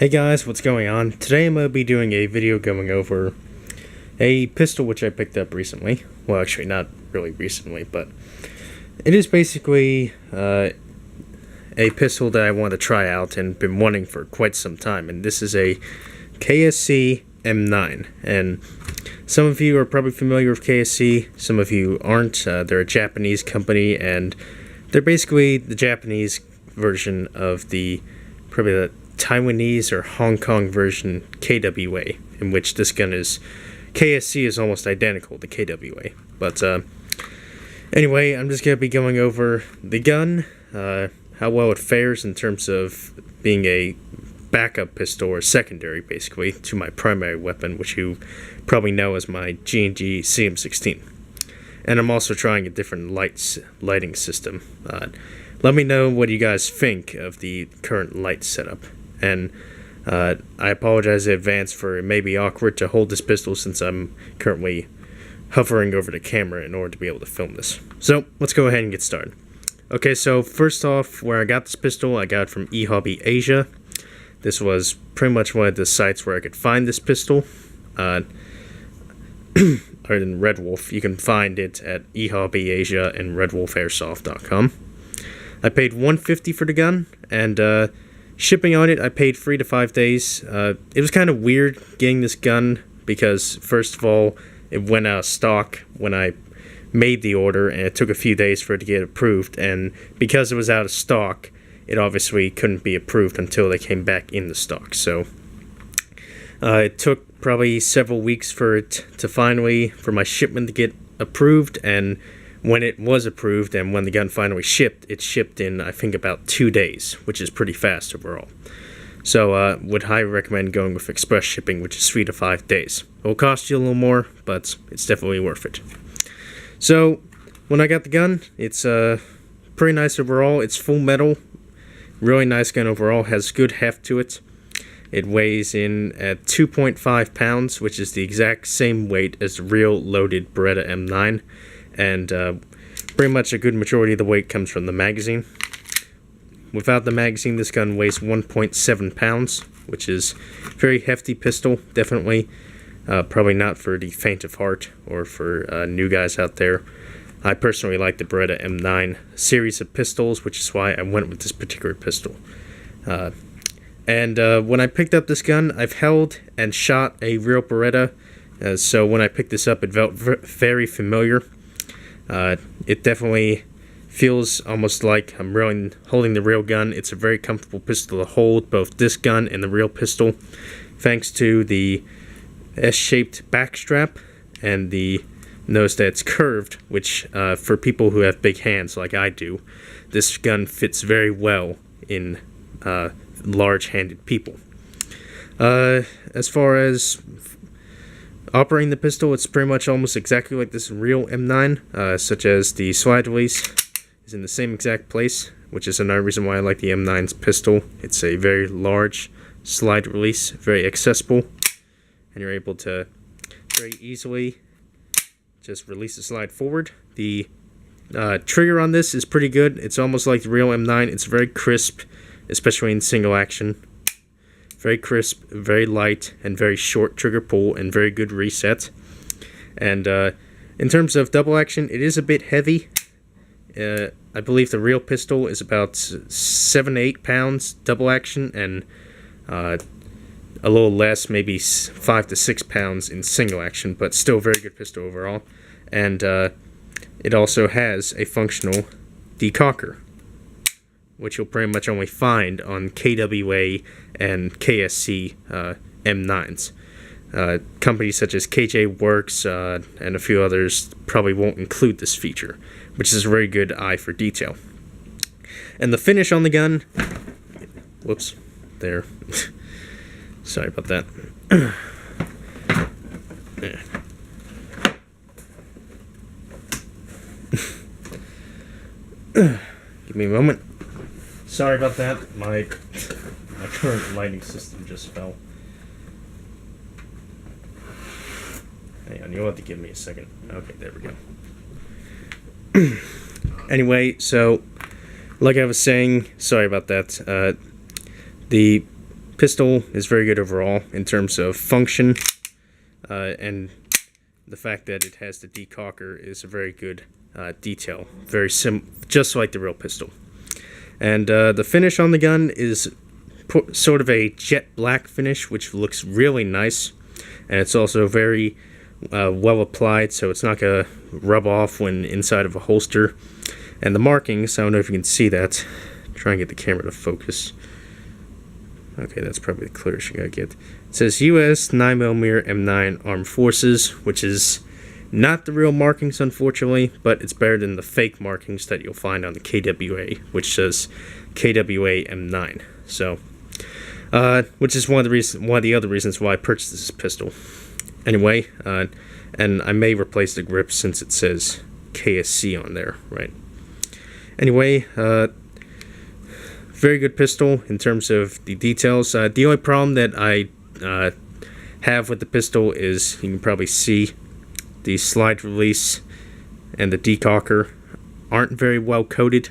Hey guys, what's going on? Today I'm going to be doing a video going over a pistol which I picked up recently. Well, actually not really recently, but it is basically a pistol that I want to try out and been wanting for quite some time. And this is a KSC M9. And some of you are probably familiar with KSC, some of you aren't. They're a Japanese company, and they're basically the Japanese version of probably the Taiwanese or Hong Kong version KWA, in which this gun is KSC is almost identical to KWA. But anyway, I'm just going to be going over the gun, how well it fares in terms of being a backup pistol or secondary, basically, to my primary weapon, which you probably know as my G&G CM16. And I'm also trying a different lighting system. Let me know what you guys think of the current light setup. And I apologize in advance for it may be awkward to hold this pistol since I'm currently hovering over the camera in order to be able to film this. So let's go ahead and get started. Okay, so first off, where I got this pistol, I got it from eHobby Asia. This was pretty much one of the sites where I could find this pistol. Other than Red Wolf, you can find it at eHobby Asia and redwolfairsoft.com. I paid $150 for the gun, and shipping on it, I paid 3 to 5 days. It was kind of weird getting this gun because, first of all, it went out of stock when I made the order, and it took a few days for it to get approved. And because it was out of stock, it obviously couldn't be approved until they came back in the stock. So it took probably several weeks for my shipment to get approved, and when it was approved and when the gun finally shipped, it shipped in, I think, about 2 days, which is pretty fast overall. So would highly recommend going with express shipping, which is 3 to 5 days. It will cost you a little more, but it's definitely worth it. So when I got the gun, it's pretty nice overall. It's full metal, really nice gun overall, has good heft to it. It weighs in at 2.5 pounds, which is the exact same weight as the real loaded Beretta M9. And pretty much a good majority of the weight comes from the magazine. Without the magazine, this gun weighs 1.7 pounds, which is a very hefty pistol, definitely. Probably not for the faint of heart or for new guys out there. I personally like the Beretta M9 series of pistols, which is why I went with this particular pistol. And when I picked up this gun, I've held and shot a real Beretta, so when I picked this up, it felt very familiar. It definitely feels almost like I'm really holding the real gun. It's a very comfortable pistol to hold, both this gun and the real pistol, thanks to the S-shaped back strap and the notice that it's curved, which for people who have big hands like I do, this gun fits very well in large-handed people. As far as operating the pistol, it's pretty much almost exactly like this real M9, such as the slide release is in the same exact place, which is another reason why I like the M9's pistol. It's a very large slide release, very accessible, and you're able to very easily just release the slide forward. The trigger on this is pretty good. It's almost like the real M9. It's very crisp, especially in single action. Very crisp, very light, and very short trigger pull, and very good reset. And in terms of double action, it is a bit heavy. I believe the real pistol is about 7 to 8 pounds double action, and a little less, maybe 5 to 6 pounds in single action, but still very good pistol overall. And it also has a functional decocker, which you'll pretty much only find on KWA and KSC M9s. Companies such as KJ Works and a few others probably won't include this feature, which is a very good eye for detail. And the finish on the gun, whoops, there, sorry about that. Give me a moment. Sorry about that. My current lighting system just fell. Hang on, you'll have to give me a second. Okay, there we go. Anyway, so like I was saying, sorry about that. The Pistol is very good overall in terms of function, and the fact that it has the decocker is a very good detail. Very just like the real pistol. And the finish on the gun is sort of a jet black finish, which looks really nice. And it's also very well applied, so it's not going to rub off when inside of a holster. And the markings, I don't know if you can see that. Try and get the camera to focus. Okay, that's probably the clearest you gotta get. It says US 9mm M9 Armed Forces, which is not the real markings, unfortunately, but it's better than the fake markings that you'll find on the KWA, which says KWA M9. So, which is one of the other reasons why I purchased this pistol. Anyway, and I may replace the grip since it says KSC on there, right? Anyway, very good pistol in terms of the details. The only problem that I have with the pistol is, you can probably see, the slide release and the decocker aren't very well coated.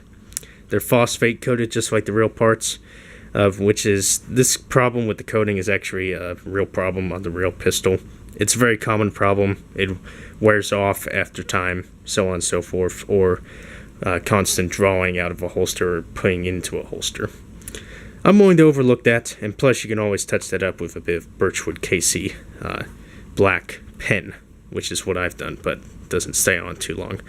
They're phosphate coated just like the real parts, which is, this problem with the coating is actually a real problem on the real pistol. It's a very common problem. It wears off after time, so on and so forth, or constant drawing out of a holster or putting into a holster. I'm willing to overlook that, and plus you can always touch that up with a bit of Birchwood KC black pen, which is what I've done, but doesn't stay on too long.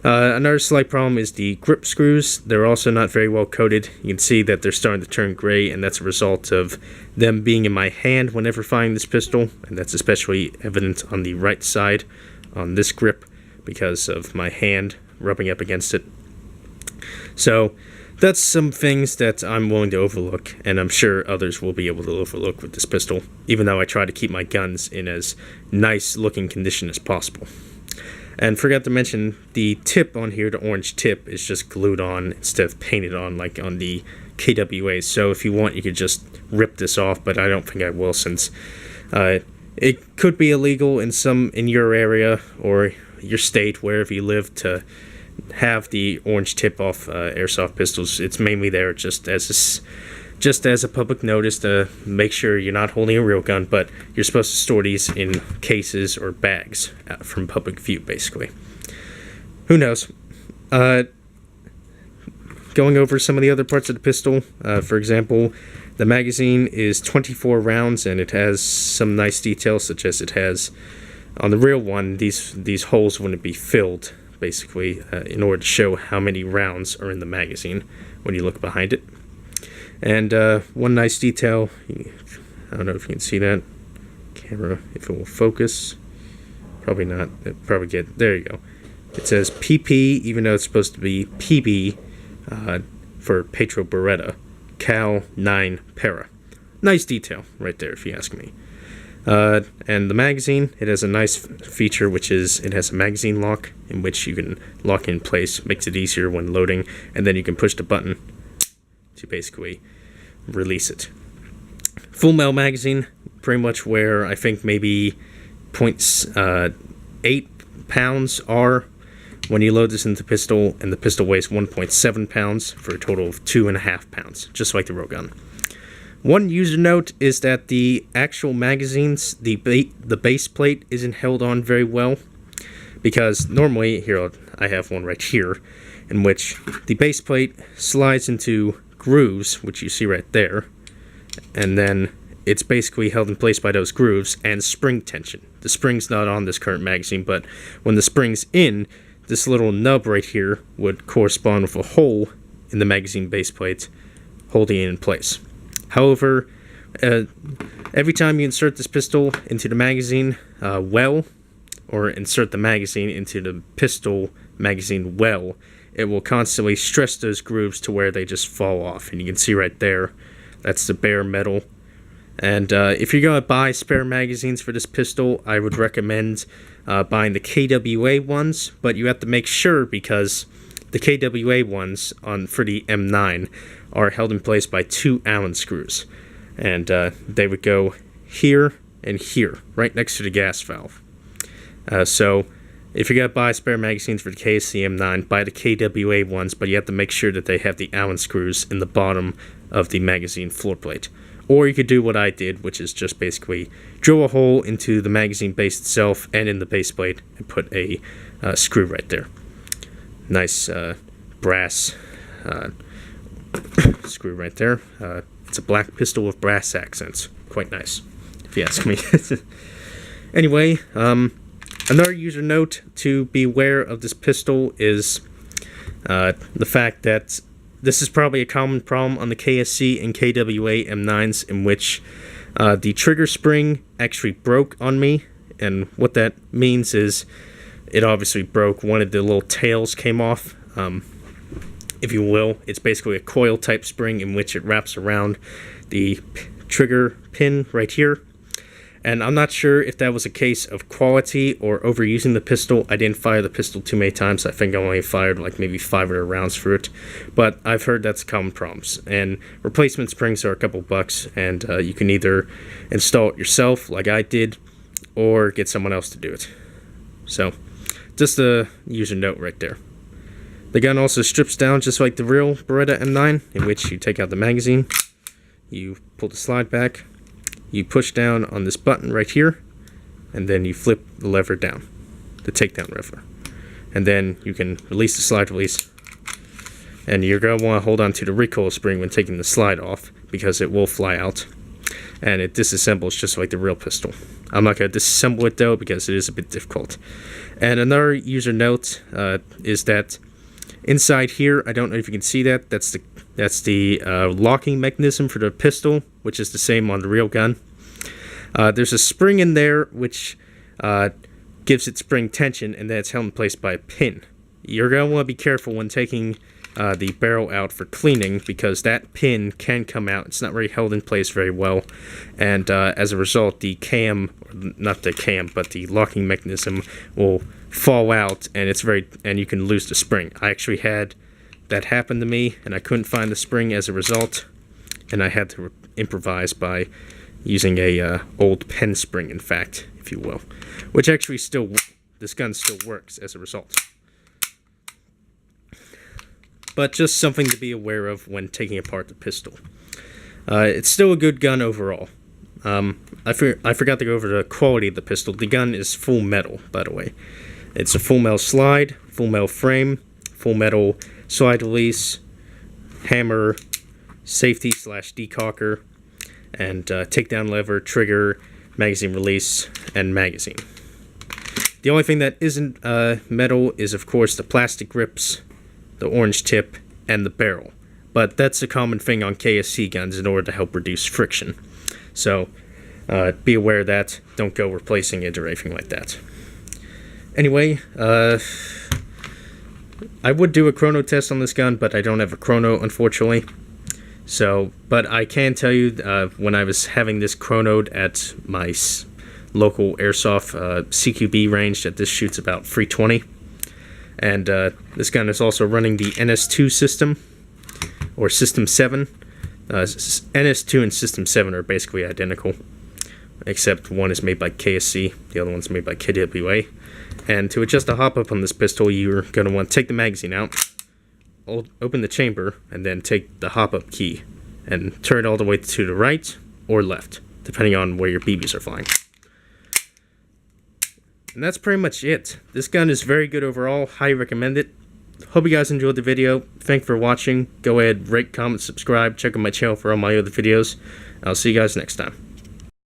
Another slight problem is the grip screws. They're also not very well coated. You can see that they're starting to turn gray, and that's a result of them being in my hand whenever firing this pistol, and that's especially evident on the right side on this grip because of my hand rubbing up against it. So that's some things that I'm willing to overlook, and I'm sure others will be able to overlook with this pistol, even though I try to keep my guns in as nice looking condition as possible. And forgot to mention, the tip on here, the orange tip, is just glued on instead of painted on like on the KWA. So if you want, you could just rip this off, but I don't think I will, since it could be illegal in your area or your state, wherever you live, to have the orange tip off airsoft pistols. It's mainly there just as a public notice to make sure you're not holding a real gun, but you're supposed to store these in cases or bags from public view, basically. Who knows? Going over some of the other parts of the pistol, for example, the magazine is 24 rounds, and it has some nice details, such as it has on the real one, these holes wouldn't be filled, basically, in order to show how many rounds are in the magazine when you look behind it. And one nice detail, I don't know if you can see that, camera, if it will focus, probably not, there you go. It says PP, even though it's supposed to be PB, for Petro Beretta, Cal 9 Para. Nice detail right there, if you ask me. And the magazine, it has a nice feature, which is it has a magazine lock in which you can lock in place, makes it easier when loading, and then you can push the button to basically release it. Full metal magazine, pretty much where I think maybe 0.8 pounds are when you load this into the pistol, and the pistol weighs 1.7 pounds for a total of 2.5 pounds, just like the real gun. One user note is that the actual magazines, the base plate isn't held on very well, because normally, here, I have one right here, in which the base plate slides into grooves, which you see right there, and then it's basically held in place by those grooves and spring tension. The spring's not on this current magazine, but when the spring's in, this little nub right here would correspond with a hole in the magazine base plate, holding it in place. However, every time you insert this pistol into the magazine or insert the magazine into the pistol magazine well, it will constantly stress those grooves to where they just fall off. And you can see right there, that's the bare metal. And if you're going to buy spare magazines for this pistol, I would recommend buying the KWA ones, but you have to make sure, because the KWA ones for the M9 are held in place by 2 Allen screws, and they would go here and here, right next to the gas valve. So if you're going to buy spare magazines for the KSC M9, buy the KWA ones, but you have to make sure that they have the Allen screws in the bottom of the magazine floor plate. Or you could do what I did, which is just basically drill a hole into the magazine base itself and in the base plate and put a screw right there. Nice brass screw right there. It's a black pistol with brass accents. Quite nice, if you ask me. Anyway, another user note to be aware of this pistol is the fact that this is probably a common problem on the KSC and KWA M9s, in which the trigger spring actually broke on me. And what that means is it obviously broke. One of the little tails came off, if you will. It's basically a coil type spring in which it wraps around the trigger pin right here. And I'm not sure if that was a case of quality or overusing the pistol. I didn't fire the pistol too many times. I think I only fired like maybe 5 other rounds through it. But I've heard that's common problems. And replacement springs are a couple bucks, and you can either install it yourself like I did, or get someone else to do it. So, just a user note right there. The gun also strips down just like the real Beretta M9, in which you take out the magazine, you pull the slide back, you push down on this button right here, and then you flip the lever down, the takedown lever. And then you can release the slide release. And you're going to want to hold on to the recoil spring when taking the slide off, because it will fly out. And it disassembles just like the real pistol. I'm not going to disassemble it though, because it is a bit difficult. And another user note is that inside here, I don't know if you can see that, that's the locking mechanism for the pistol, which is the same on the real gun. There's a spring in there which gives it spring tension, and then it's held in place by a pin. You're going to want to be careful when taking the barrel out for cleaning, because that pin can come out. It's not really held in place very well, and as a result, the cam, not the cam, but the locking mechanism will fall out, and you can lose the spring. I actually had that happen to me, and I couldn't find the spring as a result, and I had to improvise by using a old pen spring, in fact, if you will, which actually this gun still works as a result. But just something to be aware of when taking apart the pistol. It's still a good gun overall. I forgot to go over the quality of the pistol. The gun is full metal, by the way. It's a full metal slide, full metal frame, full metal slide release, hammer, safety / decocker, and takedown lever, trigger, magazine release, and magazine. The only thing that isn't metal is, of course, the plastic grips, the orange tip, and the barrel. But that's a common thing on KSC guns in order to help reduce friction. So be aware of that. Don't go replacing it or anything like that. Anyway, I would do a chrono test on this gun, but I don't have a chrono, unfortunately. So, but I can tell you, when I was having this chronoed at my local airsoft CQB range, that this shoots about 320. And this gun is also running the NS2 system, or System 7. NS2 and System 7 are basically identical, except one is made by KSC, the other one's made by KWA. And to adjust the hop-up on this pistol, you're going to want to take the magazine out, open the chamber, and then take the hop-up key, and turn it all the way to the right or left, depending on where your BBs are flying. And that's pretty much it. This gun is very good overall. Highly recommend it. Hope you guys enjoyed the video. Thanks for watching. Go ahead, rate, comment, subscribe. Check out my channel for all my other videos. I'll see you guys next time.